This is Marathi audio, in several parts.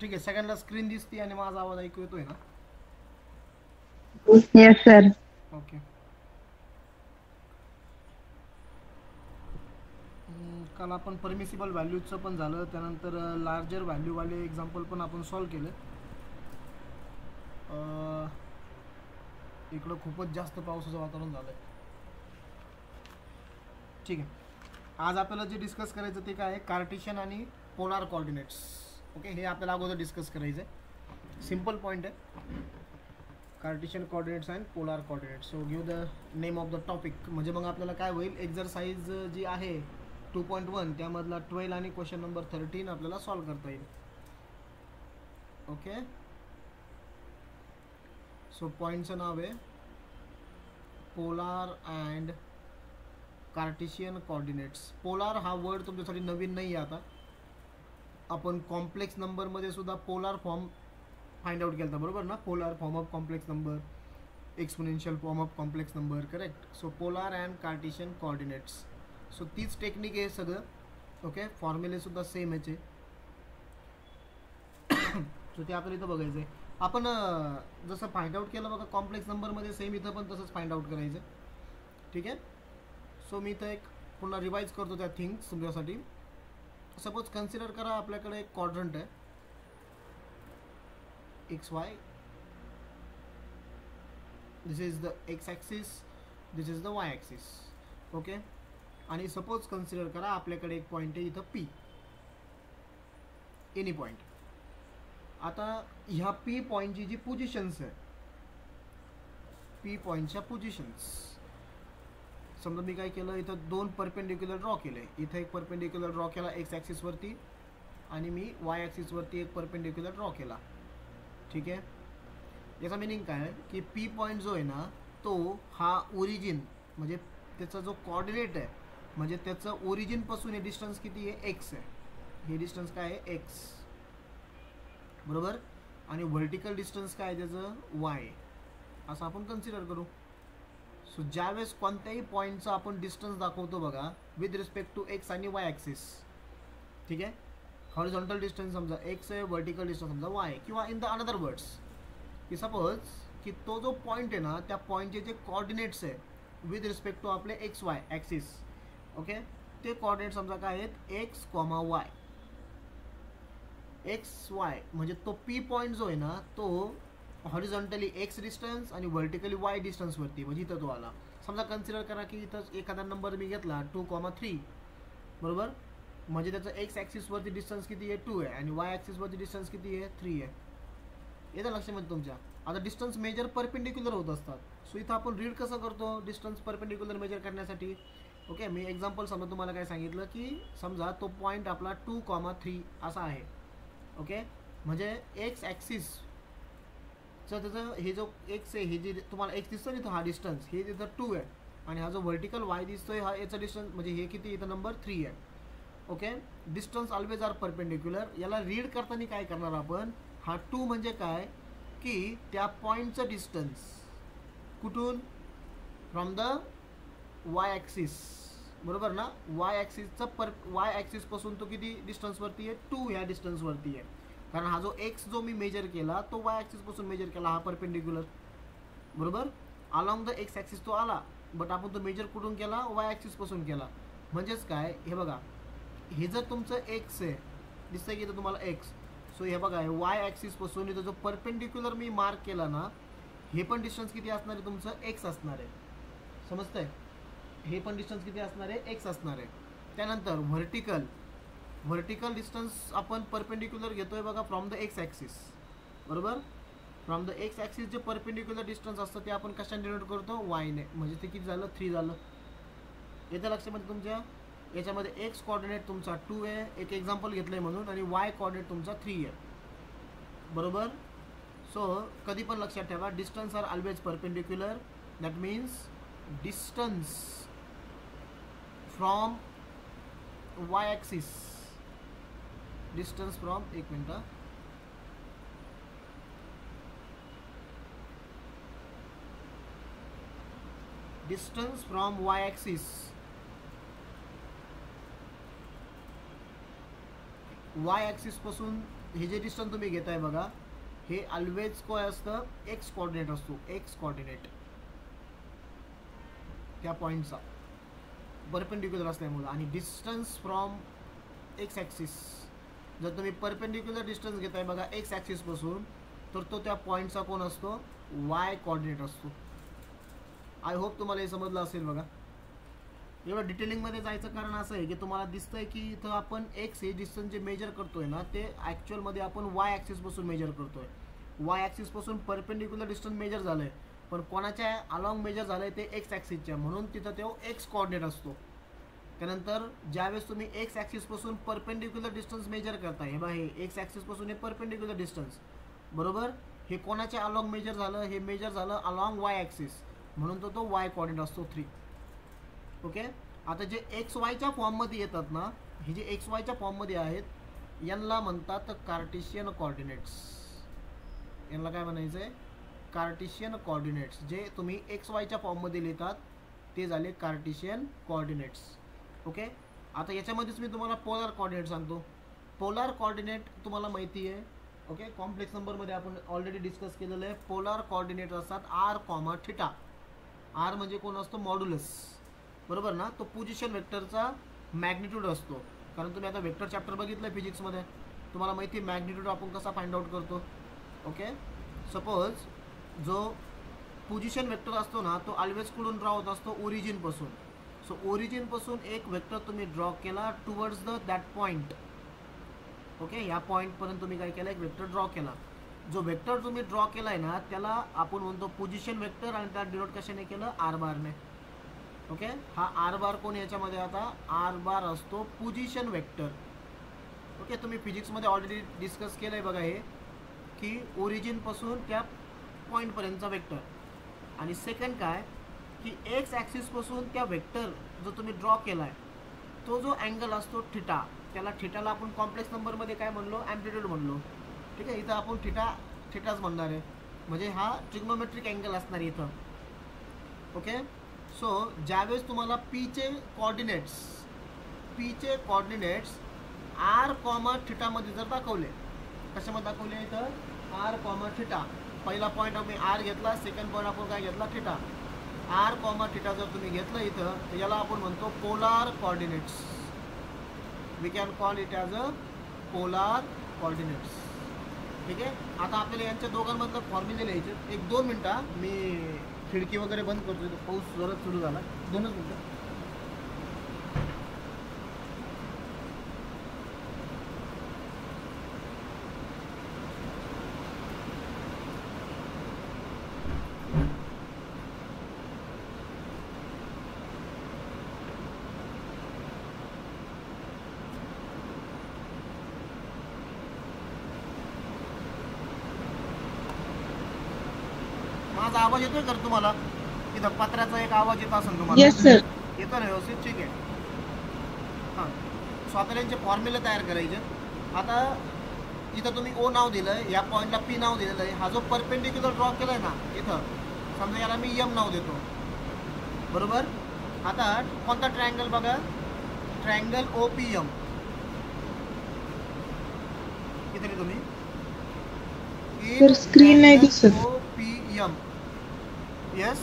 ठीक आहे, सगळ्यांना स्क्रीन दिसते आणि माझा आवाज ऐकू येतोय ना? Yes sir. ओके. काल आपण परमिसिबल व्हॅल्यूजचं पण झालं, त्यानंतर लार्जर व्हॅल्यूवाले एक्झाम्पल पण आपण सॉल्व केले. इकडं खूपच जास्त पावसाचं वातावरण झालं आहे. ठीक आहे, आज आपल्याला जे डिस्कस करायचं ते काय आहे, कार्टेशियन आणि पोलार कोऑर्डिनेट्स. ओके, हे आपल्याला अगोदर डिस्कस करायचं आहे. सिम्पल पॉईंट आहे, Cartesian coordinates and polar coordinates. So give the name of the topic. म्हणजे मग आपल्याला काय होईल, एक्झरसाइज जी आहे 2.1 त्यामधला 12 आणि क्वेश्चन नंबर 13 आपल्याला सॉल्व करता येईल. ओके, सो पॉईंटचं नाव आहे polar and Cartesian coordinates. Polar हा वर्ड तुमच्यासाठी नवीन नाही आहे. आता आपण कॉम्प्लेक्स नंबरमध्ये सुद्धा पोलार फॉर्म फाइंड आउट केला, बरोबर ना? Polar form of complex number, exponential form of complex number, correct. So polar and Cartesian coordinates. So तीच टेक्निक आहे सगळं. ओके, फॉर्म्युले सुद्धा सेम याचे. सो ते आपल्याला इथं बघायचं आहे. आपण जसं फाइंड आउट केलं बघा कॉम्प्लेक्स नंबरमध्ये, सेम इथं पण तसंच फाइंड आउट करायचं. ठीक आहे. सो मी इथं एक पुन्हा रिवाइज करतो त्या थिंग्स तुमच्यासाठी. सपोज कन्सिडर करा आपल्याकडे एक क्वाड्रंट आहे, x Y. This is the x axis, this is the Y axis. Okay, आणि सपोज कन्सिडर करा आपल्याकडे एक पॉईंट आहे इथं पी, एनी पॉईंट. आता ह्या पी पॉईंटची जी पोझिशन्स आहे, पी पॉईंटच्या पोझिशन्स, समजा मी काय केलं, इथं दोन परपेंडिक्युलर ड्रॉ केले. इथं एक परपेंडिक्युलर ड्रॉ केला एक्स ॲक्सिसवरती, आणि मी वाय ॲक्सिसवरती एक परपेंडिक्युलर ड्रॉ केला. ठीक आहे, याचा मिनिंग काय आहे की पी पॉईंट जो आहे ना, तो हा ओरिजिन म्हणजे त्याचा जो कोऑर्डिनेट आहे, म्हणजे त्याचं ओरिजिनपासून हे डिस्टन्स किती आहे, एक्स आहे. हे डिस्टन्स काय आहे, एक्स, बरोबर. आणि व्हर्टिकल डिस्टन्स काय आहे त्याचं, वाय, असं आपण कन्सिडर करू. सो ज्यावेळेस कोणत्याही पॉईंटचा आपण डिस्टन्स दाखवतो बघा विथ रिस्पेक्ट टू एक्स आणि वाय ॲक्सिस. ठीक आहे, हॉरिझॉन्टल डिस्टन्स समजा एक्स आहे, व्हर्टिकल डिस्टन्स समजा वाय, किंवा इन द अनदर वर्ड्स की सपोज की तो जो पॉईंट आहे ना, त्या पॉईंटचे जे कोऑर्डिनेट्स आहे विथ रिस्पेक्ट टू आपले एक्स वाय ॲक्सिस, ओके, ते कोऑर्डिनेट समजा काय आहेत, x comma y. X Y म्हणजे तो पी पॉईंट जो आहे ना, तो हॉरिझॉन्टली एक्स डिस्टन्स आणि व्हर्टिकली वाय डिस्टन्सवरती, म्हणजे इथं तो आला. समजा कन्सिडर करा की इथं एखादा नंबर मी घेतला 2,3, बरोबर. म्हणजे त्याचं एक्स ॲक्सिसवरती डिस्टन्स किती आहे, 2 आहे, आणि वाय ॲक्सिसवरती डिस्टन्स किती आहे, 3 आहे. येतं लक्षामध्ये तुमच्या. आता डिस्टन्स मेजर परपेंडिक्युलर होत असतात. सो इथं आपण रीड कसं करतो डिस्टन्स परपेंडिक्युलर मेजर करण्यासाठी. ओके, मी एक्झाम्पल समजा तुम्हाला काय सांगितलं की समजा तो पॉईंट आपला 2,3 असा आहे. ओके, म्हणजे एक्स ॲक्सिस तर त्याचं हे जो एक्स आहे, हे जे तुम्हाला एक्स दिसतो ना इथं, हा डिस्टन्स हे तिथं 2 आहे, आणि हा जो व्हर्टिकल वाय दिसतोय हा याचा डिस्टन्स म्हणजे हे किती, इथं नंबर 3 आहे. Okay, distance always are perpendicular. याला रीड करताना काय करणार आपण, हा 2 म्हणजे काय की त्या पॉईंटचं डिस्टन्स कुठून, फ्रॉम द वाय ॲक्सिस, बरोबर ना. वाय ॲक्सिसचं वाय ॲक्सिसपासून तो किती डिस्टन्सवरती आहे, 2 ह्या डिस्टन्सवरती आहे. कारण हा जो एक्स जो मी मेजर केला तो वाय ॲक्सिसपासून मेजर केला, हा परपेंडिक्युलर, बरोबर. अलॉंग द एक्स ॲक्सिस तो आला, बट आपण तो मेजर कुठून केला, वाय ॲक्सिसपासून केला. म्हणजेच काय, हे बघा, हे जर तुमचं एक्स आहे, दिसतंय की इथं तुम्हाला एक्स. सो हे बघा, वाय ॲक्सिसपासून इथं जो परपेंडिक्युलर मी मार्क केला ना, हे पण डिस्टन्स किती असणार आहे तुमचं, एक्स असणार आहे. समजतंय, हे पण डिस्टन्स किती असणार आहे, एक्स असणार आहे. त्यानंतर व्हर्टिकल डिस्टन्स आपण परपेंडिक्युलर घेतोय बघा फ्रॉम द एक्स ॲक्सिस, बरोबर. फ्रॉम द एक्स ॲक्सिस जे परपेंडिक्युलर डिस्टन्स असतं ते आपण कशाने डिनोट करतो, वायने. म्हणजे ते किती झालं, 3 झालं. येत्या लक्षामध्ये तुमच्या. याच्यामध्ये एक्स कॉर्डिनेट तुमचा 2 आहे, एक एक्झाम्पल घेतलंय म्हणून, आणि वाय कॉर्डिनेट तुमचा 3 आहे, बरोबर. सो कधी पण लक्षात ठेवा, distance are always perpendicular. That means distance from Y axis, distance from, एक मिनटं, distance from Y axis, Y ॲक्सिसपासून हे जे डिस्टन्स तुम्ही घेताय बघा, हे ऑलवेज काय असतं, एक्स कोऑर्डिनेट असतो, एक्स कोऑर्डिनेट त्या पॉईंटचा परपेंडिक्युलर असल्यामुळे. आणि डिस्टन्स फ्रॉम एक्स ॲक्सिस, जर तुम्ही परपेंडिक्युलर डिस्टन्स घेताय बघा एक्स ॲक्सिसपासून, तर तो त्या पॉईंटचा कोण असतो, वाय कोऑर्डिनेट असतो. आय होप तुम्हाला हे समजलं असेल बघा. एवढं डिटेलिंगमध्ये जायचं कारण असं आहे की तुम्हाला दिसतंय की इथं आपण एक्स हे डिस्टन्स जे मेजर करतोय ना, ते ॲक्च्युअलमध्ये आपण वाय ॲक्सिसपासून मेजर करतोय. वाय ॲक्सिसपासून परपेंडिक्युलर डिस्टन्स मेजर झालं आहे, पण कोणाच्या अलॉंग मेजर झालं आहे ते एक्स ॲक्सिसच्या, म्हणून तिथं तो एक्स कोऑर्डिनेट असतो. त्यानंतर ज्यावेळेस तुम्ही एक्स ॲक्सिसपासून परपेंडिक्युलर डिस्टन्स मेजर करताय, हे बघा हे एक्स ॲक्सिसपासून हे परपेंडिक्युलर डिस्टन्स बरोबर, हे कोणाच्या अलॉंग मेजर झालं, हे मेजर झालं अलॉंग वाय ॲक्सिस, म्हणून तो वाय कोऑर्डिनेट असतो 3. ओके. आता जे एक्स वायच्या फॉर्ममध्ये येतात ना, हे जे एक्स वायच्या फॉर्ममध्ये आहेत, यांना म्हणतात कार्टेशियन कोऑर्डिनेट्स. यांना काय म्हणायचं आहे, कार्टेशियन कोऑर्डिनेट्स. जे तुम्ही एक्स वायच्या फॉर्ममध्ये लिहितात ते झाले कार्टेशियन कोऑर्डिनेट्स. ओके. आता याच्यामध्येच मी तुम्हाला पोलार कोऑर्डिनेट सांगतो. पोलार कोऑर्डिनेट तुम्हाला माहिती आहे. ओके. कॉम्प्लेक्स नंबरमध्ये आपण ऑलरेडी डिस्कस केलेलं आहे. पोलार कोऑर्डिनेट असतात आर कॉमा थिटा. आर म्हणजे कोण असतो, मॉड्युलस बरोबर ना. तो पोझिशन वेक्टरचा मॅग्निट्यूड असतो. कारण तुम्ही आता वेक्टर चॅप्टर बघितलं आहे फिजिक्समध्ये, तुम्हाला माहिती आहे मॅग्निट्यूड आपण कसा फाइंड आउट करतो. ओके. सपोज जो पोझिशन वेक्टर असतो ना, तो ऑलवेज कुठून ड्रॉ होत असतो, ओरिजिनपासून. सो ओरिजिनपासून एक वेक्टर तुम्ही ड्रॉ केला टुवर्ड्स दॅट पॉईंट. ओके. या पॉईंटपर्यंत तुम्ही काय केलं, एक वेक्टर ड्रॉ केला. जो वेक्टर तुम्ही ड्रॉ केला आहे ना, त्याला आपण म्हणतो पोझिशन वेक्टर, आणि त्याला डिनोट कशाने केलं, आर बारने. ओके. हा आर बार कोण याच्यामध्ये, आता आर बार असतो पोझिशन वेक्टर. ओके. तुम्ही फिजिक्समध्ये ऑलरेडी डिस्कस केलं आहे बघा हे, की ओरिजिनपासून त्या पॉईंटपर्यंतचा वेक्टर. आणि सेकंड काय, की एक्स ॲक्सिसपासून त्या वेक्टर जो तुम्ही ड्रॉ केला आहे, तो जो अँगल असतो थिटा, त्याला थिटाला आपण कॉम्प्लेक्स नंबरमध्ये काय म्हणलो, ॲम्प्लिट्यूड म्हणलो. ठीक आहे. इथं आपण थिटाच म्हणणार आहे, म्हणजे हा ट्रिग्नोमेट्रिक अँगल असणार आहे इथं. ओके. सो ज्यावेळेस तुम्हाला पीचे कोऑर्डिनेट्स आर कॉमा थिटामध्ये जर दाखवले, कशामध्ये दाखवले, इथं आर कॉमा थिटा. पहिला पॉईंट आपण आर घेतला, सेकंड पॉईंट आपण काय घेतला, थिटा. आर कॉमा थिटा जर तुम्ही घेतलं इथं, तर याला आपण म्हणतो polar coordinates. We can call it as a polar coordinates. ठीक आहे. आता आपल्याला यांच्या दोघांमधलं फॉर्म्युले लिहायचे. 1-2 मिनटं मी खिडकी वगैरे बंद करतो, पाऊस जोरात सुरू झाला. 2च मिनटं. माझा आवाज येतोय कर तुम्हाला, इथं पत्र्याचा एक आवाज येत असेल तुम्हाला. Yes sir. येतो ना व्यवस्थित. ठीक आहे. हां. स्वतःचे फॉर्म्युले तयार करायचे. आता इथं तुम्ही ओ नाव दिलं आहे, या पॉईंटला पी नाव दिलेलं आहे. हा जो परपेंडिक्युलर ड्रॉ केला आहे ना इथं, समजा याला मी एम नाव देतो बरोबर. आता कोणता ट्रायंगल बघा, ट्रायंगल ओ पी एम. इथे तुम्ही सर स्क्रीन नाही दिसत. O P M. Yes,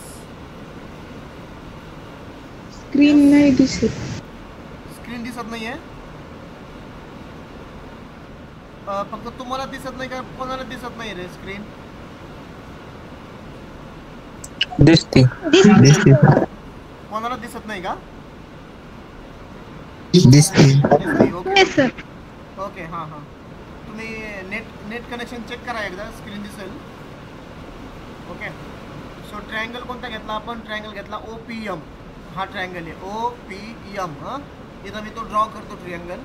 screen नाही दिसत. स्क्रीन दिसत नाही आहे. फक्त तुम्हाला दिसत नाही का, कोणाला दिसत नाही रे स्क्रीन? दिसते. कोणाला दिसत नाही का? दिसते. Okay sir. ओके. हां हां. तुम्ही नेट कनेक्शन चेक करा एकदा, स्क्रीन दिसेल. ओके. सो ट्रायंगल कोणता घेतला आपण, ट्रायंगल घेतला ओ पी एम. हा ट्रायंगल आहे ओ पी एम. हां, इथं मी तो ड्रॉ करतो ट्रायंगल.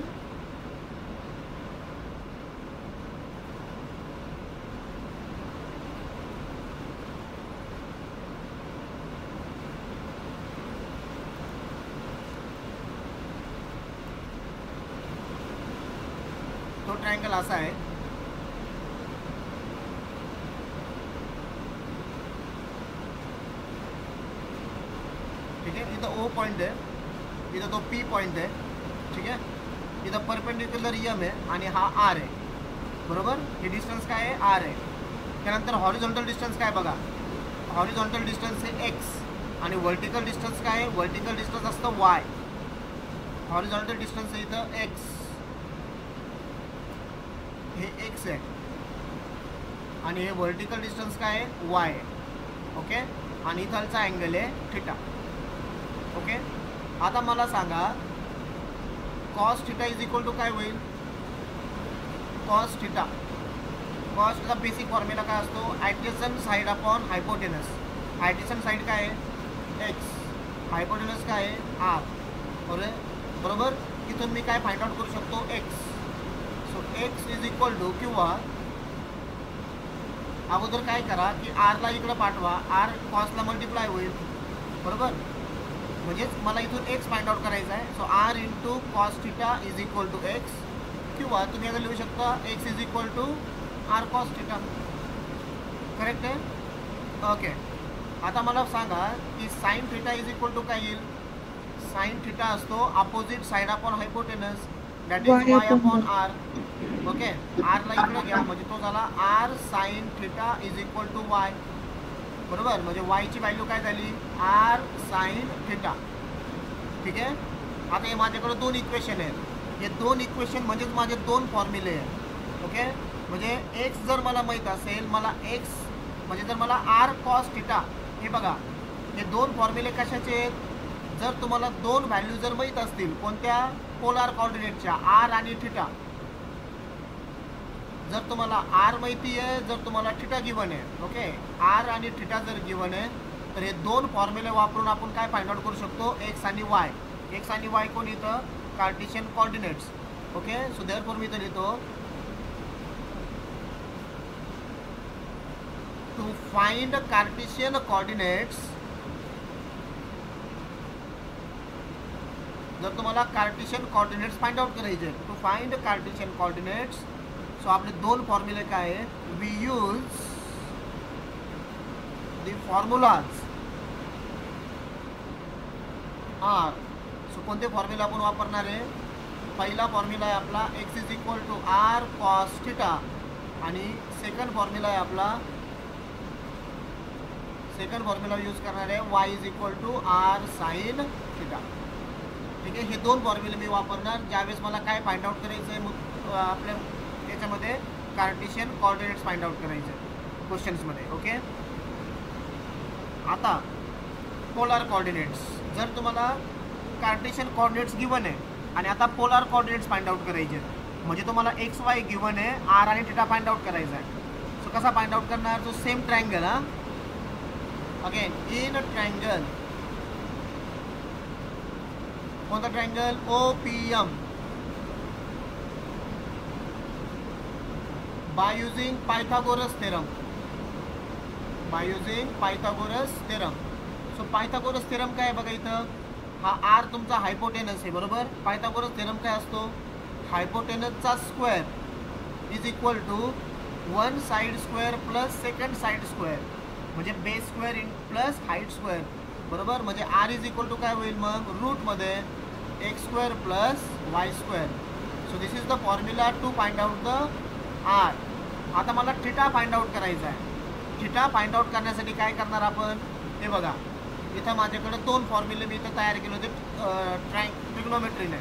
तो ट्रायंगल असा आहे. ठीक आहे. इथं ओ पॉईंट आहे, इथं तो पी पॉईंट आहे. ठीक आहे. इथं परपेंडिक्युलर एम आहे आणि हा आर आहे. बरोबर. हे डिस्टन्स काय आहे, आर आहे. त्यानंतर हॉरिझॉन्टल डिस्टन्स काय बघा, हॉरिझॉन्टल डिस्टन्स हे एक्स आणि व्हर्टिकल डिस्टन्स काय आहे, व्हर्टिकल डिस्टन्स असतं वाय. हॉरिझॉन्टल डिस्टन्स आहे इथं एक्स, हे एक्स आहे आणि हे व्हर्टिकल डिस्टन्स काय आहे, वाय आहे. ओके. आणि इथलचा अँगल आहे थिटा. ओके. आता मला सांगा cos theta is equal to काय होईल, कॉस थिटा बेसिक फॉर्म्युला काय असतो, adjacent side upon hypotenuse. Adjacent side काय आहे, एक्स, हायपोटेनस काय आहे, आर. बरोबर. इथून मी काय फाइंड आउट करू शकतो, X. So x is equal to, किंवा अगोदर काय करा की आरला इकडं पाठवा, आर कॉसला मल्टिप्लाय होईल. बरोबर. म्हणजेच मला इथून एक्स फाइंड आउट करायचा आहे. So R into cos theta is equal to X, किंवा तुम्ही अगर लिहू शकता X is equal to R cos theta. Correct आहे. ओके. आता मला सांगा की sine theta is equal to काय येईल, साइन थिटा असतो opposite side upon hypotenuse, that is Y upon R. Okay. आरला इकडे घ्या म्हणजे तो झाला R sine theta is equal to Y. बरोबर. म्हणजे वायची व्हॅल्यू काय झाली, आर साइन थिटा. ठीक आहे. आता हे माझ्याकडे दोन इक्वेशन आहेत, हे दोन इक्वेशन म्हणजेच माझे दोन फॉर्म्युले आहेत. ओके. म्हणजे एक्स जर मला माहीत असेल, मला एक्स म्हणजे जर मला आर कॉस थिटा, हे बघा हे दोन फॉर्म्युले कशाचे आहेत, जर तुम्हाला दोन व्हॅल्यू जर माहीत असतील कोणत्या, पोलार कॉर्डिनेटच्या, आर आणि थिटा. जर तुम्हाला आर माहिती आहे, जर तुम्हाला थिटा गिवन आहे, ओके, आर आणि थिटा जर गिवन आहे, तर हे दोन फॉर्म्युले वापरून आपण काय फाइंड आउट करू शकतो, एक्स आणि वाय. एक्स आणि वाय कोण इथं, Cartesian coordinates. Okay. So therefore मी इथं लिहितो, टू फाइंड कार्टेशियन कोऑर्डिनेट्स. जर तुम्हाला कार्टेशियन कोऑर्डिनेट्स फाइंड आउट करायचे, to find Cartesian coordinates, so आपले दोन फॉर्म्युले काय आहे, we use the formulas are. So कोणते फॉर्म्युला आपण वापरणार आहे, पहिला फॉर्म्युला आहे आपला X is equal to R cos theta, आणि सेकंड फॉर्म्युला आहे आपला, सेकंड फॉर्म्युला यूज करणार आहे Y is equal to r sine theta. ठीक आहे. हे दोन फॉर्म्युले मी वापरणार ज्यावेळेस मला काय फाइंड आउट करायचं आहे, आपल्या याच्यामध्ये कार्टेशियन कोऑर्डिनेट्स फाइंड आउट करायचे क्वेश्चन्समध्ये. ओके. आता पोलार कोऑर्डिनेट्स, जर तुम्हाला कार्टेशियन कोऑर्डिनेट्स गिवन आहे आणि आता पोलार कोऑर्डिनेट्स फाइंड आउट करायचे, म्हणजे तुम्हाला एक्स वाय गिवन आहे, आर आणि थिटा फाइंड आउट करायचा आहे. सो कसा फाइंड आउट करणार, जो सेम ट्रायंगल, हा अगेन इन ट्रायंगल, कोणता triangle, OPM, by using Pythagoras theorem, by using Pythagoras theorem. So Pythagoras theorem काय आहे बघा इथं, हा आर तुमचा हायपोटेनस आहे. बरोबर. पायथागोरस थेरम काय असतो, हायपोटेनसचा square is equal to one side square plus second side square, म्हणजे base square in plus height square. बरोबर. म्हणजे आर इज इक्वल टू काय होईल मग, रूटमध्ये X square plus Y square. So this is the formula to find out the R. आता मला थिटा फाइंड आउट करायचा आहे. थिटा फाइंड आउट करण्यासाठी काय करणार आपण, हे बघा इथं माझ्याकडे दोन फॉर्म्युले मी इथं तयार केले होते ट्रिग्नोमेट्रीने.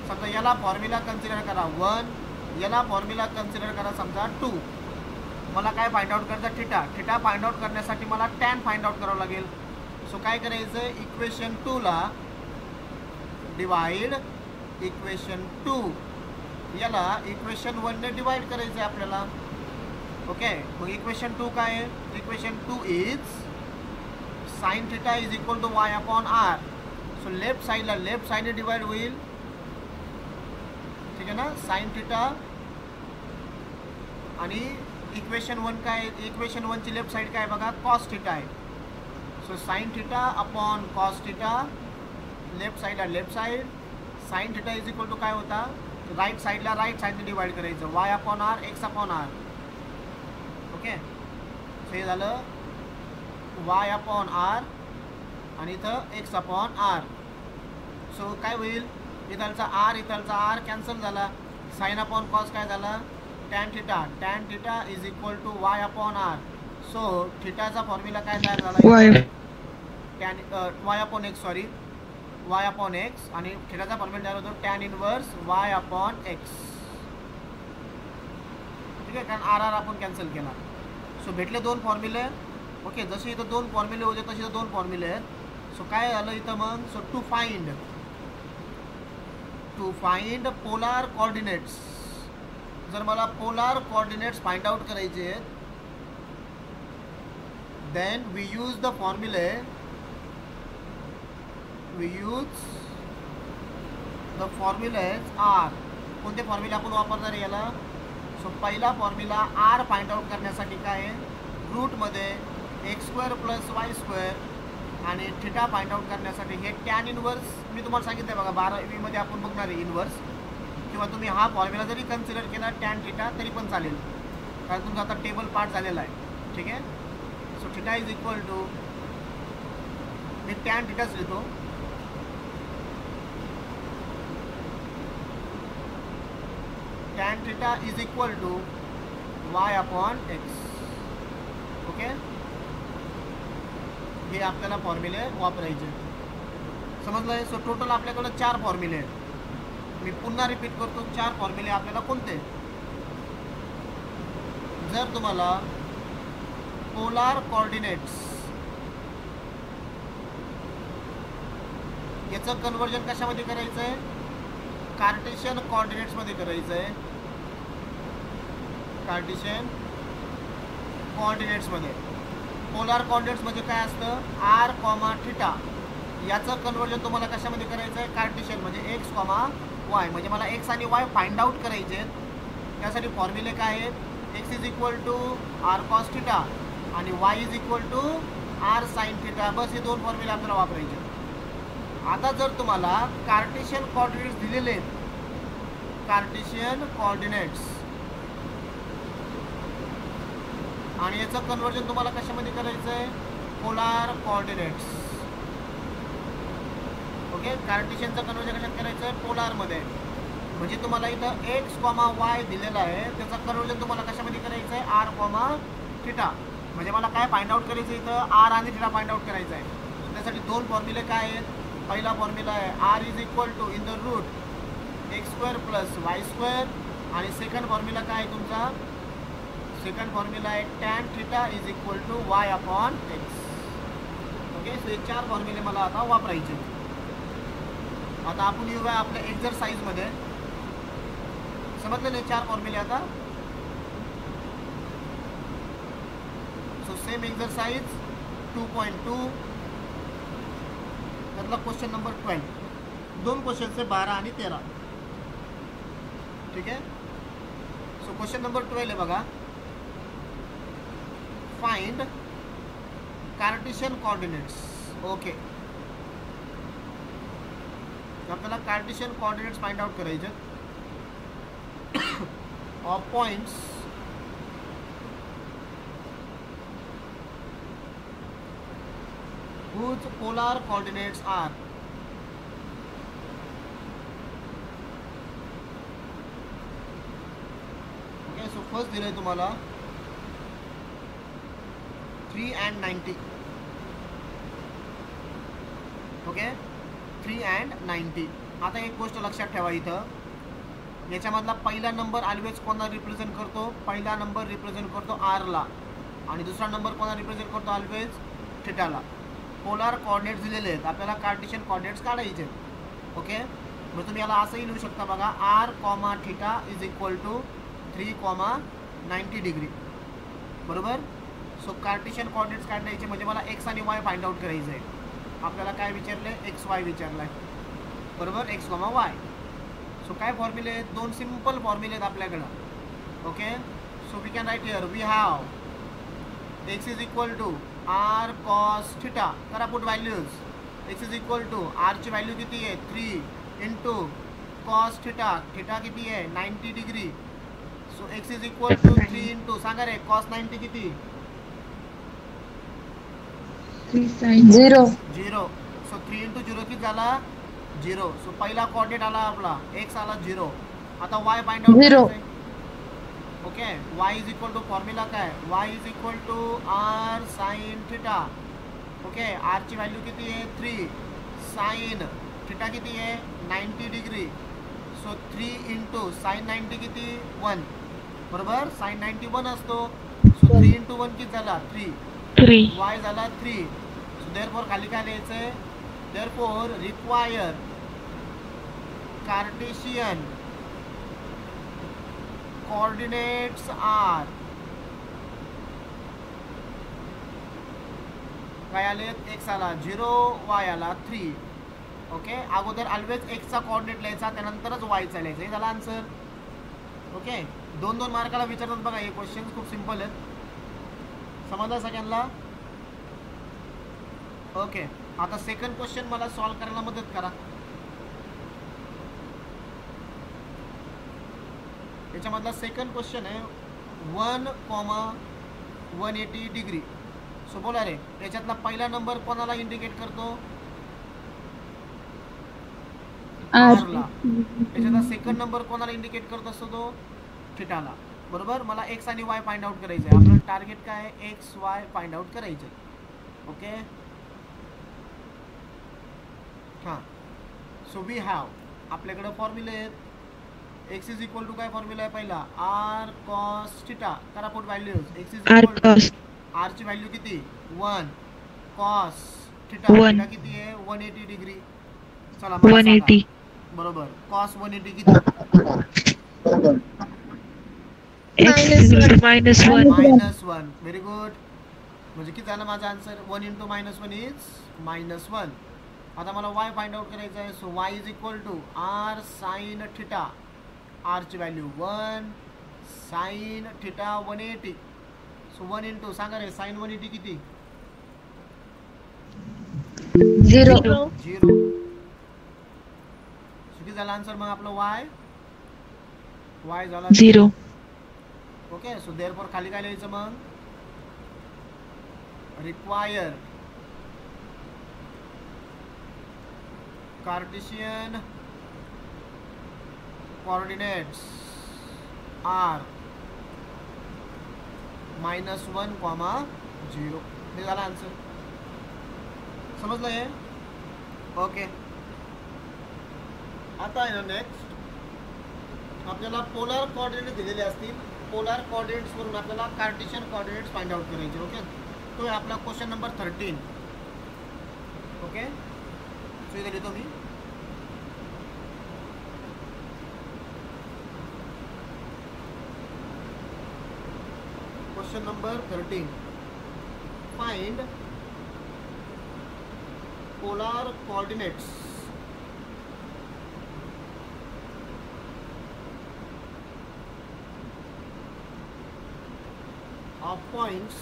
समजा याला फॉर्म्युला कन्सिडर करा 1, याला फॉर्म्युला कन्सिडर करा समजा 2. मला काय फाइंड आउट करायचं, थिटा. थिटा फाइंड आउट करण्यासाठी मला टॅन फाइंड आउट करावं लागेल. सो काय करायचं, इक्वेशन 2ला डिवाइड इक्वेशन 2, याला इक्वेशन 1ने डिवाइड करायचं आहे आपल्याला. ओके. मग इक्वेशन 2 काय आहे, equation 2 is sine theta is equal to Y upon R. So left साइडला लेफ्ट साइडने डिवाइड होईल. ठीक आहे ना, साइन थिटा, आणि इक्वेशन 1 काय, इक्वेशन 1 ची लेफ्ट साइड काय बघा, कॉस थिटा आहे. So sine theta upon cos theta, left साइडला left side, sine theta is equal to काय होता, राईट साइडला राईट साइडने डिवाइड करायचं, Y upon R, X upon R. Okay. So हे झालं वाय अपॉन आर आणि इथं एक्स अपॉन आर. सो काय होईल, इथलचा आर इथलचा आर कॅन्सल झाला, साइन अपॉन कॉस काय झाला, tan theta is equal to Y upon R. So थिटाचा फॉर्म्युला काय तयार झाला? Tan y upon x, sorry y upon x, आणि थिटाचा फॉर्म्युला तयार होतो tan inverse y upon x. ठीक आहे, कारण आर आर आपण कॅन्सल केला. सो भेटले दोन फॉर्म्युले. ओके, जसे इथं दोन फॉर्म्युले होते तसे इथं दोन फॉर्म्युले आहेत. सो काय झालं इथं मग? So to find polar coordinates. जर मला पोलार कोऑर्डिनेट्स फाइंड आउट करायचे आहेत, देन वी यूज द फॉर्म्युले. आर. कोणते फॉर्म्युले आपण वापरणार आहे याला? सो पहिला फॉर्म्युला आर फाइंड आउट करण्यासाठी काय आहे? रूटमध्ये x² + y² आणि थिटा फाइंड आउट करण्यासाठी हे टॅन इनवर्स. मी तुम्हाला सांगितलं बघा 12वीमध्ये आपण बघणार आहे इनवर्स, किंवा तुम्ही हा फॉर्म्युला जरी कन्सिडर केला टॅन थिटा तरी पण चालेल, कारण तुमचा आता टेबल पार्ट झालेला आहे. ठीक आहे, so theta is equal to, मी टॅन थिटाच लिहितो, tan theta is equal to Y upon x. Okay, हे आपल्याला फॉर्म्युले वापरायचे. समजलं? सो टोटल आपल्याकडे 4 फॉर्म्युले आहेत. मी पुन्हा रिपीट करतो, 4 फॉर्म्युले आपल्याला कोणते? जर तुम्हाला पोलार कोऑर्डिनेट्स याचं कन्वर्जन कशामध्ये करायचं आहे? कार्टेशियन कोऑर्डिनेट्समध्ये करायचं आहे. कार्टेशियन कोऑर्डिनेट्समध्ये. पोलार कोऑर्डिनेट्स म्हणजे काय असतं? R comma theta. याचं कन्वर्जन तुम्हाला कशामध्ये करायचं आहे? कार्टेशियन म्हणजे एक्स कॉमा वाय. म्हणजे मला एक्स आणि वाय फाइंड आउट करायचे आहेत. त्यासाठी फॉर्म्युले काय आहेत? X is equal to R cos theta आणि y is equal to r sine theta. बस हे दोन फॉर्म्युले आपल्याला वापरायचे. आता जर तुम्हाला कार्टेशियन कोऑर्डिनेट्स दिलेले आहेत, कार्टेशियन कोऑर्डिनेट्स, आणि याचं कन्वर्जन तुम्हाला कशामध्ये करायचं आहे? Polar coordinates. ओके, कार्टेशियनचं कन्वर्जन कशात करायचं आहे? पोलारमध्ये. म्हणजे तुम्हाला इथं एक्स कॉमा वाय दिलेला आहे, त्याचं कन्वर्जन तुम्हाला कशामध्ये करायचं आहे? R comma theta. म्हणजे मला काय फाइंड आउट करायचं इथं? आर आणि थिटा फाइंड आउट करायचं आहे. त्यासाठी दोन फॉर्म्युले काय आहेत? पहिला फॉर्म्युला आहे R is equal to in the root x² + y², आणि सेकंड फॉर्म्युला काय आहे तुमचा? सेकंड फॉर्म्युला आहे tan theta is equal to Y upon x. Okay, so हे 4 फॉर्म्युले मला आता वापरायचे. आता आपण येऊया आपल्या एक्झरसाइजमध्ये. समजलं नाही 4 फॉर्म्युले आता? सो सेम एक्झरसाइज 2.2 त्यातला क्वेश्चन नंबर 12. 2 क्वेश्चन आहे 12 आणि 13. ठीक आहे, सो क्वेश्चन नंबर 12 आहे बघा. Find Cartesian coordinates. ओके, आपल्याला कार्टेशियन कोऑर्डिनेट्स फाइंड आउट करायचे of points whose polar coordinates are. Okay, so first दिलंय तुम्हाला 3 and 90. Okay, 3 and 90. आता एक गोष्ट लक्षात ठेवा, इथं याच्यामधला पहिला नंबर ऑलवेज कोणाला रिप्रेझेंट करतो? पहिला नंबर रिप्रेझेंट करतो आरला, आणि दुसरा नंबर कोणाला रिप्रेझेंट करतो? ऑलवेज थिटाला. पोलार कोऑर्डिनेट्स दिलेले आहेत, आपल्याला कार्टेशियन कोऑर्डिनेट्स काढायचे. ओके, मग तुम्ही याला असंही लिहू शकता बघा, R comma theta is equal to 3,90 degree. बरोबर. सो कार्टेशियन कोऑर्डिनेट्स काढायचे म्हणजे मला एक्स आणि वाय फाइंड आउट करायचं आहे. आपल्याला काय विचारलं? एक्स वाय विचारलं आहे. बरोबर, एक्स कॉमा वाय. सो काय फॉर्म्युले आहेत? 2 सिंपल फॉर्म्युले आहेत आपल्याकडं. Okay, so we can write here we have x is equal to R cos theta. करा put values. X is equal to आरची व्हॅल्यू किती आहे? 3 इंटू कॉस थिटा. थिटा किती आहे? 90 degree. So x is equal to 3 into, सांगा रे, कॉस 90 किती? 0. 0. सो 3 इंटू 0 किती झाला? 0. सो पहिला कोऑर्डिनेट आला आपला, एक्स आला 0. आता y find out 0. Okay. y is equal to formula काय, y is equal to r sine theta. Okay, r ची व्हॅल्यू किती आहे 3, साइन थिटा किती आहे 90 डिग्री. सो 3 इंटू साइन 90 किती 1, बरोबर. साइन 91 असतो. सो 3 इंटू 1 किती झाला 3, y झाला 3. सो देअरफॉर खाली काय लिहायचंय, therefore require Cartesian coordinates r काय आले, x आला 0, y आला 3. ओके, अगोदर ऑलवेज एक्सचा कोऑर्डिनेट लिहायचा, त्यानंतरच वायचा लिहायचा. हे झाला आन्सर. ओके, 2-2 मार्काला विचारतात बघा हे क्वेश्चन, खूप सिंपल आहेत. समजलं सगळ्यांना. ओके, आता सेकंड क्वेश्चन मला सॉल्व करायला मदत करा. याच्यामधला सेकंड क्वेश्चन आहे 1,180 डिग्री. सो बोला रे, याच्यातला पहिला नंबर कोणाला इंडिकेट करतो, आरला. याच्यातला सेकंड नंबर कोणाला इंडिकेट करत असतो, तो थिटाला. बरोबर. मला एक्स आणि वाय फाइंड आउट करायचं आहे. आपलं टार्गेट काय आहे, एक्स वाय फाइंड आउट करायचं आहे. ओके, हां. सो वी हॅव, आपल्याकडे फॉर्म्युले आहेत. एक्स इज इक्वल टू काय फॉर्म्युला आहे पहिला, आर कॉस थिटा. करा put values. X is equal to r ची व्हॅल्यू किती 1, कॉस थिटा थिटा किती आहे 180 डिग्री. चला 180, बरोबर. कॉस 180 किती, -1. Very good. म्हणजे किती झालं माझा आन्सर, 1 इंटू -1 इज -1. आता मला y फाइंड आउट करायचं आहे. So y is equal to r sine theta. R ची value 1, sine theta 180. So 1 into, सांगा रे, साइन 180 किती, 0. किती झाला आन्सर मग आपलं y झाला 0. ओके. सो देअरफॉर खाली काय लिहायचं मग, रिक्वायर कार्टेशियन कोऑर्डिनेट्स आर -1,0. हे झाला आन्सर. समजलं हे. ओके, आता आहे ना नेक्स्ट आपल्याला पोलार कोऑर्डिनेट दिलेले असतील. पोलार कोऑर्डिनेट्स वरून आपल्याला कार्टेशियन कोऑर्डिनेट्स फाइंड आउट करायचे. ओके, तो आहे आपला क्वेश्चन नंबर 13. ओके, सो इथे लिहितो मी. Question number 13, find polar coordinates of points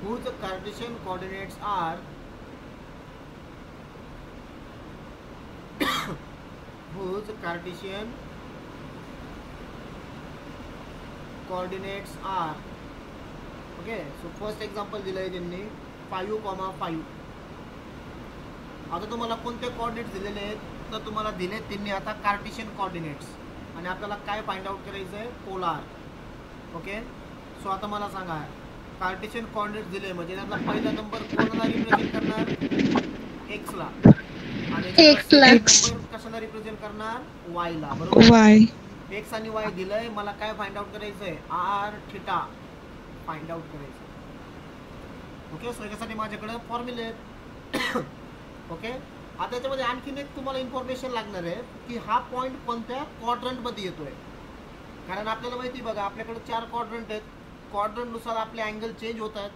whose Cartesian coordinates are whose Cartesian coordinates are. Okay, so first example दिलं आहे त्यांनी 5,5. आता तुम्हाला कोणते कोऑर्डिनेट्स दिलेले आहेत, तर तुम्हाला दिले त्यांनी आता कार्टेशियन कोऑर्डिनेट्स, आणि आपल्याला काय फाइंड आउट करायचं आहे, पोलार. ओके, सो आता मला सांगा, कार्टेशियन कोऑर्डिनेट्स दिले म्हणजे त्यातला पहिला नंबर कोणाला रिप्रेझेंट करणार, एक्सला, आणि नंबर कशाला रिप्रेझेंट करणार, वायला. बरोबर. एक्स आणि वाय दिलंय, मला काय फाइंड आउट करायचं आहे, आर थिटा फाइंड आउट करायचं. ओके, सो याच्यासाठी माझ्याकडे फॉर्म्युले आहेत. ओके, आता याच्यामध्ये आणखीन एक तुम्हाला इन्फॉर्मेशन लागणार आहे की हा पॉईंट कोणत्या क्वाड्रंटमध्ये येतोय. कारण आपल्याला माहिती बघा, आपल्याकडे 4 क्वाड्रंट आहेत. क्वाड्रंटनुसार आपले अँगल चेंज होत आहेत.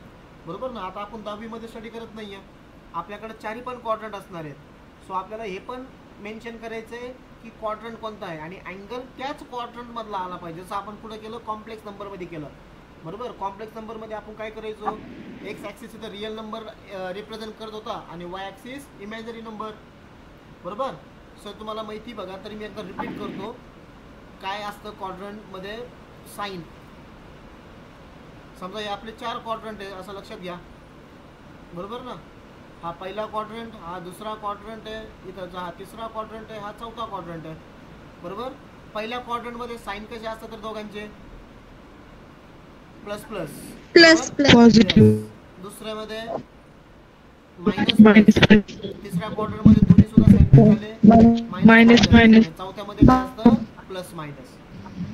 बरोबर ना. आता आपण 10वीमध्ये स्टडी करत नाही आहे, आपल्याकडे 4ही पण क्वाड्रंट असणार आहेत. सो आपल्याला हे पण मेन्शन करायचं आहे की क्वाड्रंट कोणता आहे आणि अँगल त्याच क्वाड्रंटमधला आला पाहिजे. जसं आपण पुढे केलं कॉम्प्लेक्स नंबरमध्ये केलं. बरोबर. कॉम्प्लेक्स नंबरमध्ये आपण काय करायचो, एक्स ॲक्सिस इथं रिअल नंबर रिप्रेझेंट करत होता आणि वाय ॲक्सिस इमॅजिनरी नंबर. बरोबर. सो तुम्हाला माहिती बघा, तरी मी एकदा रिपीट करतो काय असतं क्वाड्रंटमध्ये. साईन, समजा हे आपले 4 क्वाड्रंट आहे असं लक्षात घ्या. बरोबर ना. हा पहिला क्वाड्रंट, हा दुसरा क्वाड्रंट आहे, इथं हा तिसरा क्वाड्रंट आहे, हा चौथा क्वाड्रंट आहे. बरोबर. पहिल्या क्वाड्रंट मध्ये साइन कसे असतात तर दोघांचे plus plus plus plus positive दुसऱ्यामध्ये मायनस प्लस तिसऱ्या क्वाड्रंट मध्ये दोन्ही सुद्धा साइन काय झाले मायनस मायनस मायनस चौथ्यामध्ये काय असतं प्लस मायनस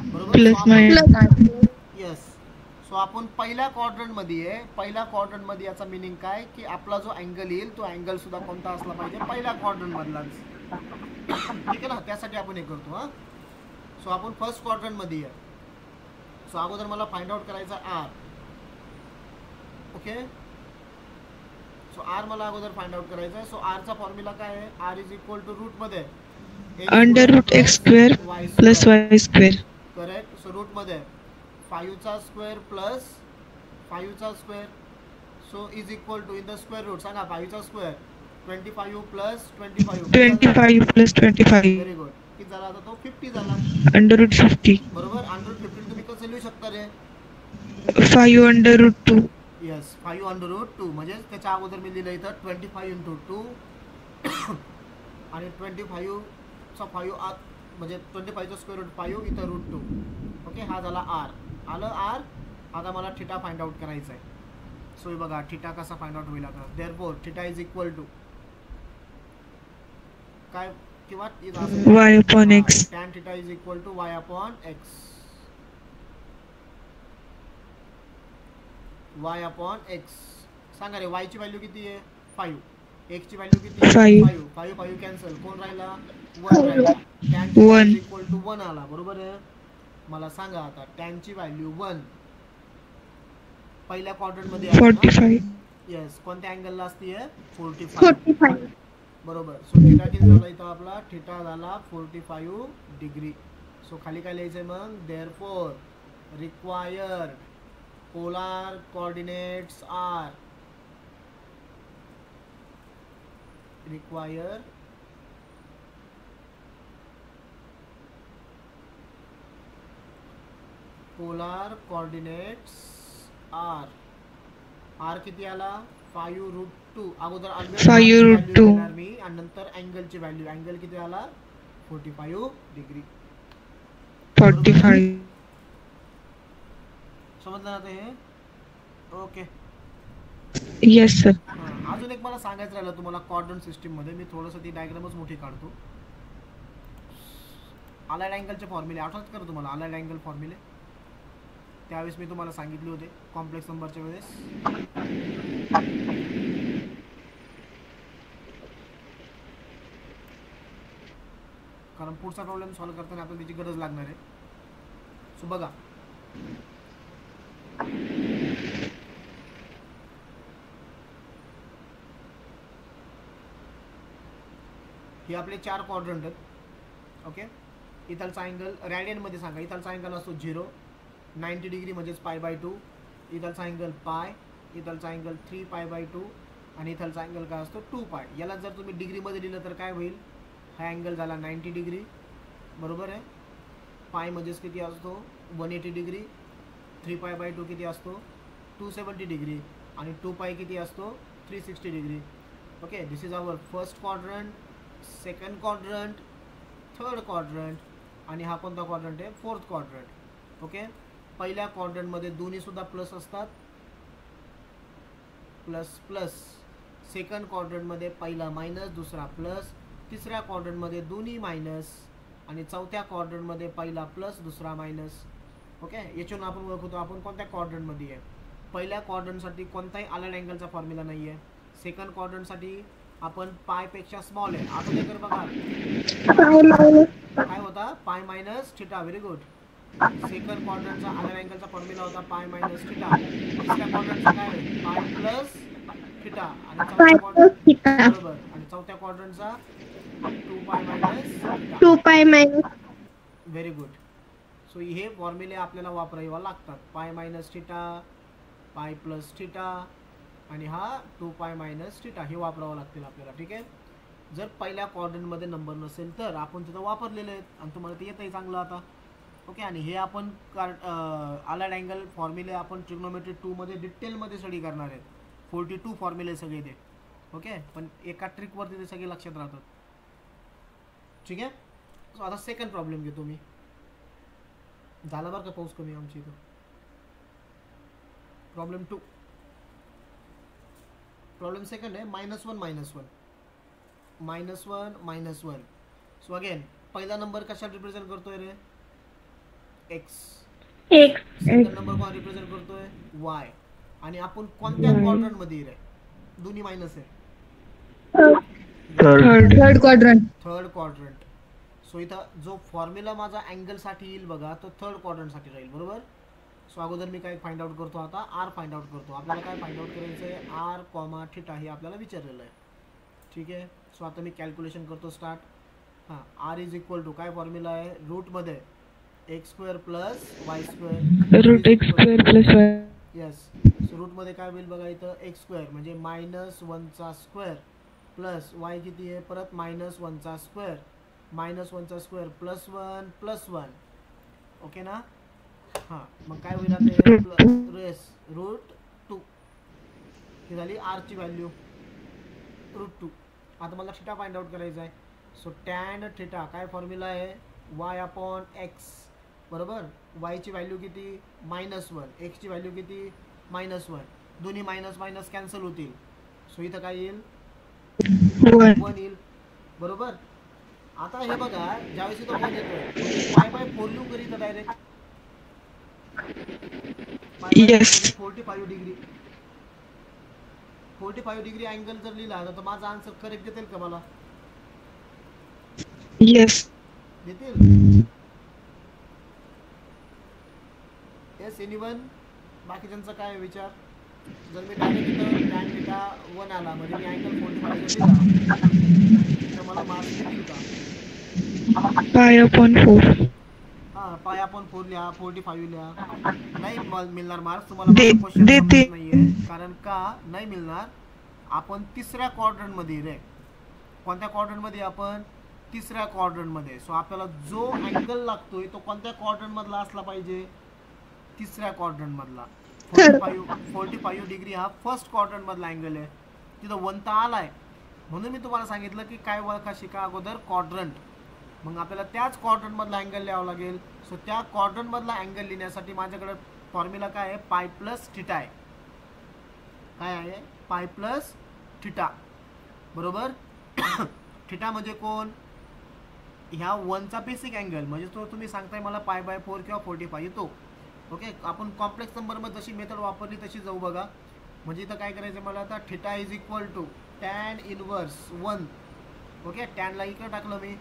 बरोबर प्लस मायनस यस सो आपण पहिल्या क्वाड्रंट मध्ये आहे पहिल्या क्वाड्रंट मध्ये याचा मिनिंग काय की आपला जो अँगल येईल तो अँगल सुद्धा कोणता असला पाहिजे पहिल्या क्वाड्रंट मधलाच ठीक आहे ना त्यासाठी आपण हे करतो हा सो आपण फर्स्ट क्वाड्रंट मध्ये आहे सो अगोदर मला फाइंड आउट करायचा आर ओके सो आर मला अगोदर फाइंड आउट करायचा आहे सो आर चा फॉर्म्युला काय आहे R is equal to root मध्ये under root x square plus Y square correct so root मध्ये 5 चा स्क्वेअर प्लस 5 चा square so is equal to in the square root सांगा 5 चा square 25 plus 25 plus 25 very good किती झाला आता तो 50 झाला अंडर रूट 50 बरोबर अंडर रूट 50 तुम्ही कसं लिहू शकता रे 5 under root 2 yes 5 under root 2 म्हणजे त्याच्या अगोदर मी लिहिलं इथं 25 इंटू 2 आणि 25 चा 5 म्हणजे 25 चा स्क्वेअर रूट 5 इथं रूट 2 ओके हा झाला आर आलं आर आता मला थिटा फाइंड आउट करायचा आहे सो बघा थिटा कसा फाइंड आउट होईल आता therefore theta is equal to काय किंवा y upon x tan theta is equal to y upon x y upon x सांगा रे y ची व्हॅल्यू किती आहे 5 x ची व्हॅल्यू किती आहे 5 5 कॅन्सल कोण राहिला 1 राहिला tan theta is equal to 1 आला बरोबर आहे मला सांगा आता tan ची व्हॅल्यू 1 पहिल्या क्वाड्रंट मध्ये 45 यस कोणत्या अँगलला असते 45 बरोबर सो थिटा किती झाला इथं आपला थिटा झाला 45 डिग्री सो खाली काय लिहायचंय मग therefore required polar coordinates r required polar coordinates r r किती आला 5 रूट 2 अगोदर 5 रूट 2 मी आणि नंतर अँगलची व्हॅल्यू अँगल किती आला 45 डिग्री 45 समजलं ना ते हे ओके येस सर अजून एक मला सांगायचं राहिलं तुम्हाला क्वाड्रंट सिस्टीम मध्ये मी थोडंसं ती डायग्रामच मोठी काढतो अलाइड अँगलचे फॉर्म्युले आठवत कर तुम्हाला अलाइड अँगल फॉर्म्युले त्यावेळेस मी तुम्हाला सांगितले होते कॉम्प्लेक्स नंबरच्या वेळेस कारण पुढचा प्रॉब्लेम सॉल्व्ह करताना आपल्याला त्याची गरज लागणार आहे सो बघा हे आपले 4 क्वाड्रंट आहेत ओके इथलचा अँगल रॅडियन मध्ये सांगा इथलचा अँगल असतो 0 90 डिग्री म्हणजेच π/2 इथलचा अँगल पाय इथलचा अँगल 3π/2 आणि इथलचा अँगल काय असतो 2π याला जर तुम्ही डिग्री मध्ये लिहिलं तर काय होईल हा अँगल झाला 90 डिग्री बरोबर आहे पाय म्हणजेच किती असतो 180 डिग्री 3π/2 किती असतो 270 डिग्री आणि 2π किती असतो 360 degree okay this is our first quadrant second quadrant third quadrant आणि हा कोणता क्वाड्रंट आहे फोर्थ क्वाड्रंट ओके पहिल्या क्वाड्रंट मध्ये दोन्ही सुद्धा प्लस असतात प्लस प्लस सेकंड क्वाड्रंट मध्ये पहिला मायनस दुसरा प्लस तिसऱ्या क्वाड्रंट मध्ये दोन्ही मायनस आणि चौथ्या क्वाड्रंट मध्ये पहिला प्लस दुसरा मायनस ओके याच्यावरून आपण ओळखतो आपण कोणत्या क्वाड्रंट मध्ये आहे पहिल्या क्वाड्रंट साठी कोणताही अलाइड अँगलचा फॉर्म्युला नाहीये सेकंड क्वाड्रंट साठी आपण पाय पेक्षा स्मॉल आहे आता ते कर बघा काय होता pi minus theta very good second क्वाड्रंटचा अलाइड अँगलचा फॉर्म्युला होता पाय मायनस थिटा तिसऱ्या क्वाड्रंटचा काय आहे पाय प्लस थिटा आणि चौथ्या क्वाड्रंट बरोबर आणि चौथ्या क्वाड्रंटचा 2π मायनस व्हेरी गुड सो हे फॉर्म्युले आपल्याला वापरावे लागतात पाय मायनस थिटा पाय प्लस थिटा आणि हा 2π मायनस थिटा हे वापरावं लागतील आपल्याला ठीक आहे जर पहिल्या क्वाड्रंट मध्ये नंबर नसेल तर आपण तिथं वापरलेले आहेत आणि तुम्हाला ते येतंय चांगलं आता ओके आणि हे आपण अलाइड अँगल फॉर्म्युले आपण ट्रिग्नोमेट्री 2 मध्ये डिटेल मध्ये स्टडी करणार आहेत 42 फॉर्म्युले सगळे ते ओके पण एका ट्रिक वरती ते सगळे लक्षात राहतात ठीक आहे सो आता सेकंड प्रॉब्लेम घेतो मी झाला बरं का पाऊस कमी आमची इथं. प्रॉब्लेम 2. प्रॉब्लेम सेकंड आहे -1 -1. सो अगेन पहिला नंबर कशाला रिप्रेझेंट करतोय रे? एक्स. सेकंड नंबर कोण रिप्रेझेंट करतोय? वाय. आणि आपण कोणत्या क्वाड्रंट मध्ये रे? दोन्ही मायनस आहे. Third quadrant. Third quadrant. So इथं जो फॉर्म्युला माझा अँगल साठी येईल बघा तो थर्ड क्वाड्रंट साठी राहील. बरोबर. सो अगोदर मी काय फाइंड आउट करतो, आता आर फाइंड आउट करतो. आपल्याला काय फाइंड आउट करायचं आहे? आर कॉमा थिटा हे आपल्याला विचारलेलं आहे. ठीक आहे. सो आता मी कॅल्क्युलेशन करतो स्टार्ट. हां, आर इज इक्वल टू काय फॉर्म्युला आहे रूटमध्ये x² plus y². Root x² plus y. Yes. So रूटमध्ये काय होईल बघा इथं x² म्हणजे -1² प्लस y किती आहे परत -1² -1² प्लस 1 ओके ना. हां, मग काय होईल आता रेस √2 ही झाली आरची व्हॅल्यू √2. आता मला थिटा फाइंड आउट करायचा आहे. सो टॅन थिटा काय फॉर्म्युला आहे y/x. बरोबर. वायची व्हॅल्यू किती -1, एक्सची व्हॅल्यू किती -1. दोन्ही मायनस कॅन्सल होतील. सो इथं काय येईल 1 येईल. बरोबर. आता हे बघा ज्यावेळेस इथं 1 येतोय π/4 लिहू करीत direct Yes. 45 degree. 45 degree angle जर लिहिला तर माझा आन्सर करेक्ट देतील का मला? Yes. देतील. Yes anyone? बाकीच्यांचा काय विचार? जर मी डायरेक्ट इथं टॅन थिटा 1 आला म्हणजे मी अँगल 45 लिहिला तर मला मार्क्स देतील का? π/4. हां, π/4 लिहा, 45 लिहा. नाही मिळणार मार्क्स तुम्हाला. क्वेश्चन देते. समजत नाहीये कारण का नाही मिळणार? आपण तिसऱ्या क्वाड्रंट मध्ये रे. कोणत्या क्वाड्रंट मध्ये? आपण तिसऱ्या क्वाड्रंट मध्ये. सो आपल्याला जो अँगल लागतोय तो कोणत्या क्वाड्रंट मधला असला पाहिजे? तिसऱ्या क्वाड्रंट मधला. 45 डिग्री हा फर्स्ट क्वाड्रंट मधला अँगल आहे. तिथं 1 तर आलाय म्हणून मी तुम्हाला सांगितलं की काय ओळखा शिका अगोदर क्वाड्रंट. मग आपल्याला त्याच क्वाड्रंट मधला अँगल लिहावा लागेल. सो त्या क्वाड्रंट मधला अँगल लिहिण्यासाठी माझ्याकडे फॉर्म्युला काय आहे? पाय प्लस थिटा आहे. काय आहे? पाय प्लस थिटा. बरोबर. थिटा म्हणजे कोण? ह्या 1चा बेसिक अँगल म्हणजे तो तुम्ही सांगताय मला π/4 किंवा 45 येतो. ओके. आपण कॉम्प्लेक्स नंबरमध्ये जशी मेथड वापरली तशी जाऊ बघा. म्हणजे इथं काय करायचं मला आता theta is equal to tan inverse 1. Okay. टॅनला इकडे टाकलं मी.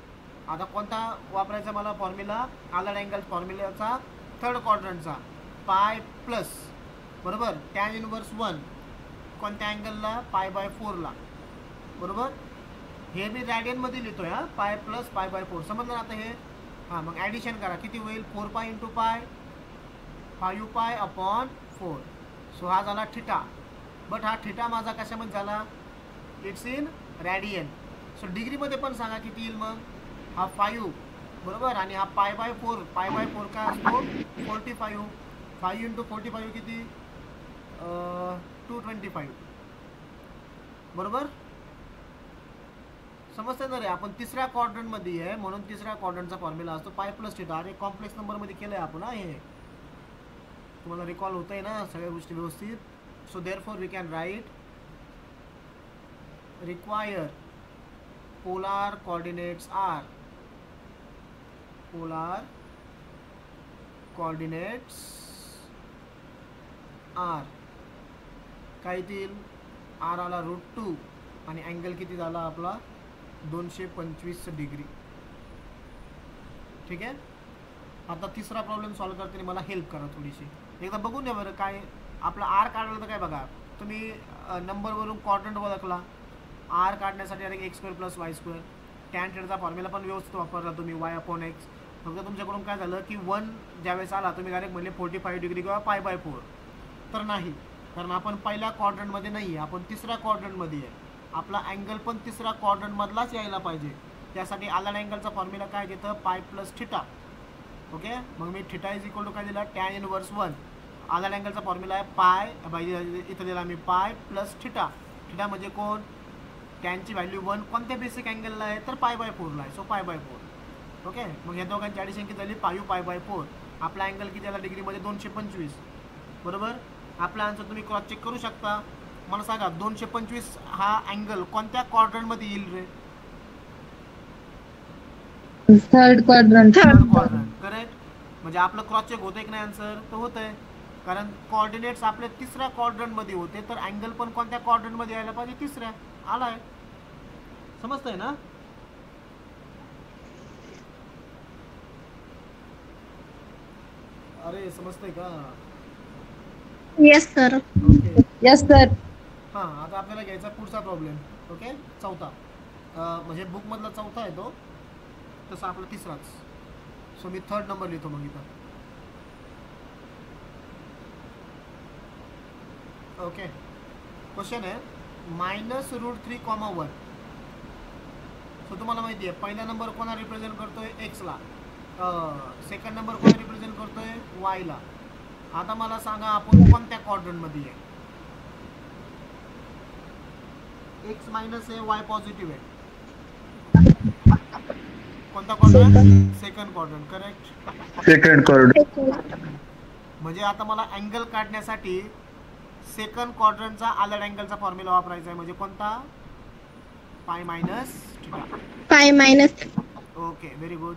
आता कोणता वापरायचा मला फॉर्म्युला? आलाड अँगल फॉर्म्युलाचा थर्ड क्वाड्रंटचा पाय प्लस. बरोबर. टॅन इनवर्स 1 कोणत्या अँगलला? π/4 ला. बरोबर. हे मी रॅडियनमध्ये लिहितोय. हां, पाय प्लस π/4 समजलं ना आता हे. हां, मग ॲडिशन करा किती होईल? 4π × π 5π/4. सो हा झाला थिटा. बट हा थिटा माझा कशामध्ये झाला? It's in radian. सो डिग्रीमध्ये पण सांगा किती येईल मग? हा 5. बरोबर. आणि हा π/4 काय असतो? 45. 5 × 45 किती? 225. बरोबर. समजतंय ना रे? आपण तिसऱ्या क्वाड्रंट मध्ये आहे म्हणून तिसऱ्या क्वाड्रंटचा फॉर्म्युला असतो पाय प्लस थिटा. अरे कॉम्प्लेक्स नंबर मध्ये केलंय आपण. हे तुम्हाला रिकॉल होतंय ना सगळ्या गोष्टी व्यवस्थित? So therefore we can write require polar coordinates r. Polar coordinates r काय येतील? आर आला √2 आणि अँगल किती झाला आपला? 225 डिग्री. ठीक आहे. आता तिसरा प्रॉब्लेम सॉल्व्ह करताना मला हेल्प करा थोडीशी. एकदा बघून द्या बरं. काय आपला आर काढला तर काय बघा तुम्ही नंबरवरून क्वाड्रंट ओळखला. आर काढण्यासाठी direct x² plus y². Tan थिटाचा फॉर्म्युला पण व्यवस्थित वापरला तुम्ही y/x. फक्त तुमच्याकडून काय झालं की 1 ज्यावेळेस आला तुम्ही डायरेक्ट म्हणले 45 डिग्री किंवा π/4. तर नाही, कारण आपण पहिल्या क्वाड्रंटमध्ये नाही आहे, आपण तिसऱ्या क्वाड्रंटमध्ये आहे. आपला अँगल पण तिसरा क्वाड्रंटमधलाच यायला पाहिजे. त्यासाठी आलाड अँगलचा फॉर्म्युला काय देतं? पाय प्लस थिटा. ओके. मग मी थिटा इज इक्वल टू काय दिला? Tan inverse 1. आलाड अँगलचा फॉर्म्युला आहे पाय. इथं दिला मी पाय प्लस थिटा. थिटा म्हणजे कोण? टॅनची व्हॅल्यू 1 कोणत्या बेसिक अँगलला आहे? तर π/4 ला आहे. सो π/4. ओके. मग या दोघांची ॲडिशन किती झाली? 5π/4. आपला अँगल किती आला डिग्रीमध्ये 225 बरोबर. आपला आन्सर तुम्ही क्रॉस चेक करू शकता. मला सांगा 225 हा अँगल कोणत्या क्वाड्रंटमध्ये येईल रे? Third quadrant. Third quadrant. Correct. म्हणजे आपलं क्रॉस चेक होतंय की नाही आन्सर? तर होतंय, कारण कोऑर्डिनेट्स आपल्या तिसऱ्या क्वाड्रंटमध्ये होते, तर अँगल पण कोणत्या क्वाड्रंटमध्ये यायला पाहिजे? तिसऱ्या. आलाय. समजतंय ना? अरे समजतंय का? Yes sir. Okay. Yes sir. हां, आता आपल्याला घ्यायचा पुढचा प्रॉब्लेम. ओके, चौथा. म्हणजे बुकमधला चौथा आहे तो, तसा आपला तिसराच. सो मी थर्ड नंबर लिहितो मग इथं. ओके, क्वेश्चन आहे -√3,1. सो तुम्हाला माहिती आहे पहिला नंबर कोणा रिप्रेझेंट करतोय? एक्सला. सेकंड नंबर कोणा रिप्रेझेंट करतोय? वायला. आता मला सांगा आपण कोणत्या क्वाड्रंटमध्ये आहे? एक्स मायनस आहे, वाय पॉझिटिव्ह आहे. कोणता quadrant? Second quadrant. Correct. Second quadrant. म्हणजे आता मला अँगल काढण्यासाठी सेकंड क्वाड्रंटचा आलड अँगलचा फॉर्म्युला वापरायचा आहे. म्हणजे कोणता? पाय minus theta. Pi minus. Okay, very good.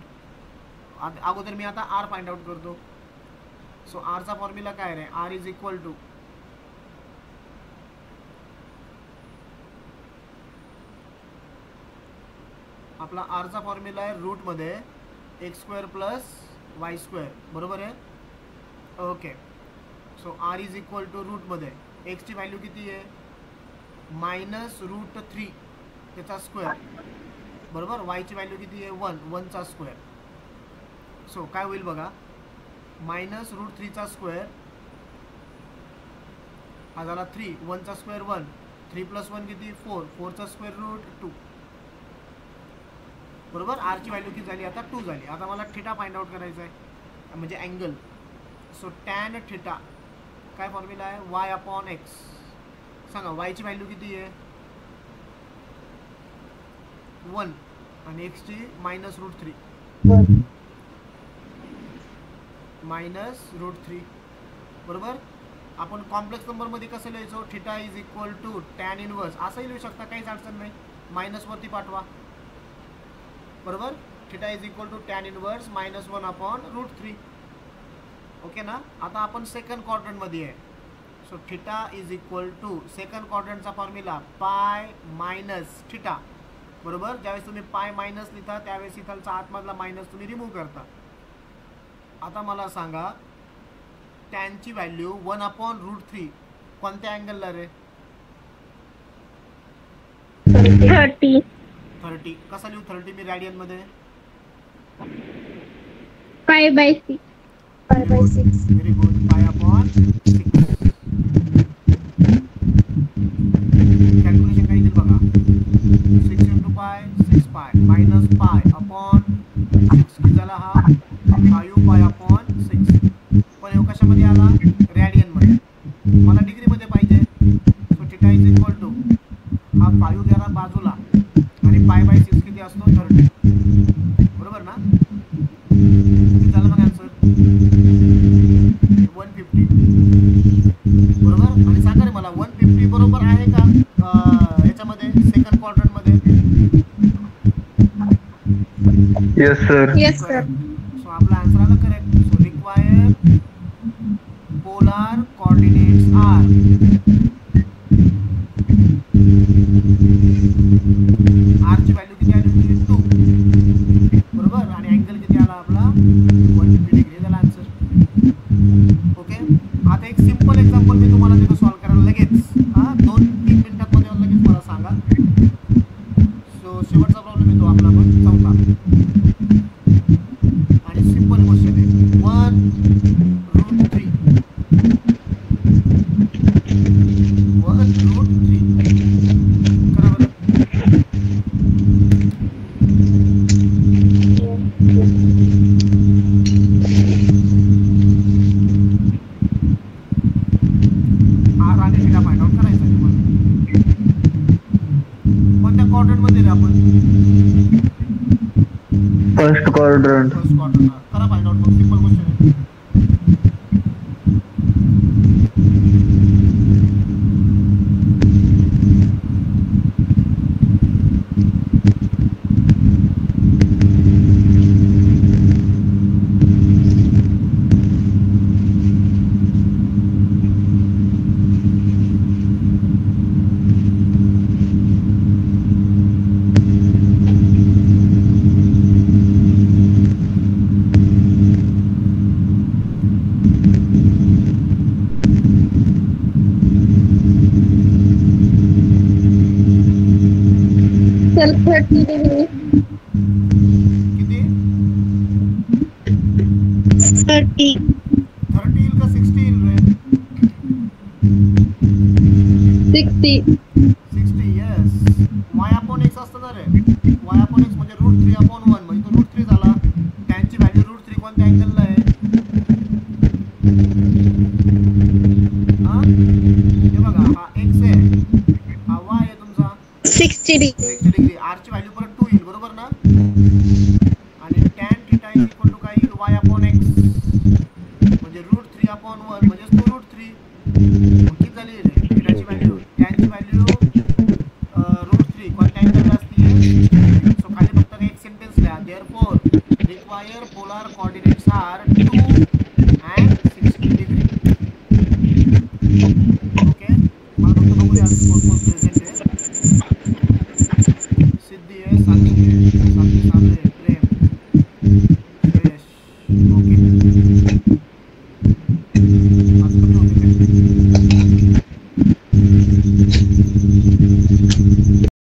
अगोदर मी आता आर फाइंड आउट करतो. सो आरचा फॉर्म्युला काय रे? आर इज इक्वल टू आपला आरचा फॉर्म्युला आहे रूटमध्ये x² + y². बरोबर आहे? Okay. So r is equal to रूटमध्ये एक्सची व्हॅल्यू किती आहे? -√3 त्याचा स्क्वेअर. बरोबर. वायची व्हॅल्यू किती आहे? 1. 1चा स्क्वेअर. सो काय होईल बघा, -√3चा स्क्वेअर हा झाला 3. 1चा स्क्वेअर 1. 3 + 1 किती? 4. 4चा स्क्वेअर रूट 2. बरोबर. आरची व्हॅल्यू किती झाली? आता 2 झाली. आता मला थिटा फाइंड आउट करायचा आहे, म्हणजे अँगल. सो टॅन थिटा काय फॉर्म्युला आहे? y/x. सांगा वायची व्हॅल्यू किती आहे? 1 आणि एक्सची -√3. -√3. बरोबर. आपण कॉम्प्लेक्स नंबरमध्ये कसं लिहायचो? Theta is equal to tan inverse. असंही लिहू शकता, काहीच अडचण नाही. मायनस वरती पाठवा. बरोबर. Theta is equal to tan inverse -1/√3. Okay ना. आता आपण सेकंड क्वाड्रंटमध्ये आहे. So theta is equal to second क्वाड्रंटचा फॉर्म्युला पाय मायनस थिटा. बरोबर. ज्यावेळेस तुम्ही पाय मायनस लिहिता त्यावेळेस इथलचा आतमधला मायनस तुम्ही रिमूव्ह करता. आता मला सांगा टॅनची व्हॅल्यू 1/√3 कोणत्या अँगलला रे? 30. कसा लिहू 30 मी रॅडियनमध्ये? π/6. Very good. π/6. कॅल्क्युलेशन काय येईल बघा. 6 × पाय 6π - π/6 किती झाला हा? 5π/6. पण हे कशामध्ये आला? रॅडियनमध्ये. मला डिग्रीमध्ये पाहिजे. So theta is equal to हा 5 घ्या बाजूला आणि π/6 किती असतो? 30. बरोबर ना. किती झालं मग आन्सर? 150. बरोबर. आणि सांगा रे मला 150 बरोबर आहे का याच्यामध्ये सेकंड क्वाड्रंटमध्ये? Yes sir. Yes sir. So आपला आन्सर आला correct. So require polar coordinates r. आरची व्हॅल्यू किती आली होती? 2. बरोबर. आणि अँगल किती आला आपला? 150 डिग्री. झाला आन्सर. ओके. आता एक सिंपल एक्झाम्पल मी तुम्हाला देतो सॉल्व्ह करायला लगेच. 2-3 मिनिटांमध्ये लगेच मला सांगा. सो शेवटचा प्रॉब्लेम येतो आपला मग चौथा आणि सिंपल क्वेश्चन आहे. 1√3. 1√3 करा बरं. आर आणि थिटा फाइंड आउट करायचा आहे तुम्हाला. कोणत्या क्वाड्रंटमध्ये रे आपण? First quadrant. First quadrant. करा फाइंड आउट. मग सिंपल क्वेश्चन आहे. 30 degree. किती 30. 30 येईल का 60 येईल रे 60. 60 येस y अपॉन x असतं ना रे y अपॉन x म्हणजे √3 अपॉन 1 म्हणजे तो √3 झाला टॅनची व्हॅल्यू √3 कोणत्या अँगलला आहे हा हे बघा हा x आहे हा y आहे तुमचा 60 degree. 60 डिग्री r ची व्हॅल्यू परत 2 येईल बरोबर ना आणि tan θ इज इक्वल टू काय येईल y अपॉन x म्हणजे √3 अपॉन 1 म्हणजे तो √3 किती झाली रे θची व्हॅल्यू tan ची व्हॅल्यू √3 कोणत्या अँगलला असते सो खाली फक्त एक सेंटेन्स लिहा therefore require polar coordinates r 2 and 60 degree okay मला फक्त बघूया कोण कोण